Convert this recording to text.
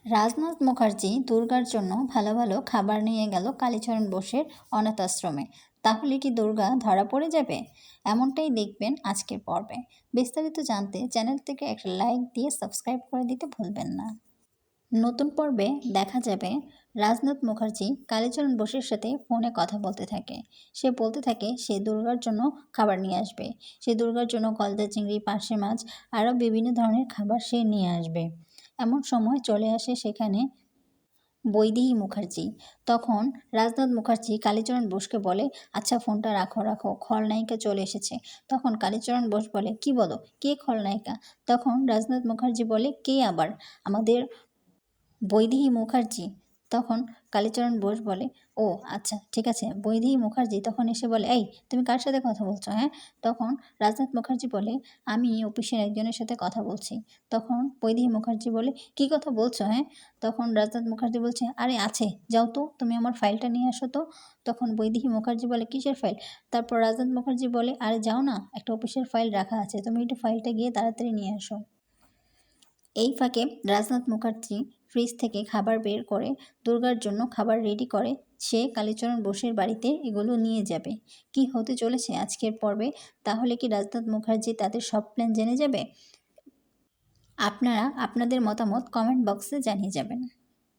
রাজনাথ মুখার্জি দুর্গার জন্য ভালো ভালো খাবার নিয়ে গেল কালীচরণ বোসের অনাথ আশ্রমে। তাহলে কি দুর্গা ধরা পড়ে যাবে? এমনটাই দেখবেন আজকের পর্বে। বিস্তারিত জানতে চ্যানেলটিকে একটা লাইক দিয়ে সাবস্ক্রাইব করে দিতে ভুলবেন না। নতুন পর্বে দেখা যাবে রাজনাথ মুখার্জি কালীচরণ বোসের সাথে ফোনে কথা বলতে থাকে। সে বলতে থাকে সে দুর্গার জন্য খাবার নিয়ে আসবে। সে দুর্গার জন্য গলদা চিংড়ি, পার্শে মাছ আরও বিভিন্ন ধরনের খাবার সে নিয়ে আসবে। এমন সময় চলে আসে সেখানে বৈদেহী মুখার্জি। তখন রাজনাথ মুখার্জি কালীচরণ বোসকে বলে, আচ্ছা ফোনটা রাখো রাখো, খলনায়িকা চলে এসেছে। তখন কালীচরণ বোস বলে, কি বলো, কে খলনায়িকা? তখন রাজনাথ মুখার্জি বলে, কে আবার? আমাদের বৈদেহী মুখার্জি। তখন কালীচরণ বোস বলে, ও আচ্ছা ঠিক আছে, বৈদেহী মুখার্জি তখন এসে বলে, এই তুমি কার সাথে কথা বলছো? হ্যাঁ। তখন রাজনাথ মুখার্জি বলে, আমি অফিসের একজনের সাথে কথা বলছি। তখন বৈদেহী মুখার্জি বলে, কি কথা বলছো? হ্যাঁ। তখন রাজনাথ মুখার্জি বলছে, আরে আছে, যাও তো তুমি আমার ফাইলটা নিয়ে আসো তো। তখন বৈদেহী মুখার্জি বলে, কিসের ফাইল? তারপর রাজনাথ মুখার্জি বলে, আরে যাও না, একটা অফিসের ফাইল রাখা আছে, তুমি একটু ফাইলটা গিয়ে তাড়াতাড়ি নিয়ে আসো। এই ফাঁকে রাজনাথ মুখার্জি ফ্রিজ থেকে খাবার বের করে দুর্গার জন্য খাবার রেডি করে। সে কালীচরণ বোসের বাড়িতে এগুলো নিয়ে যাবে। কি হতে চলেছে আজকের পর্বে? তাহলে কি রাজনাথ মুখার্জি তাদের সব প্ল্যান জেনে যাবে? আপনারা আপনাদের মতামত কমেন্ট বক্সে জানিয়ে যাবেন।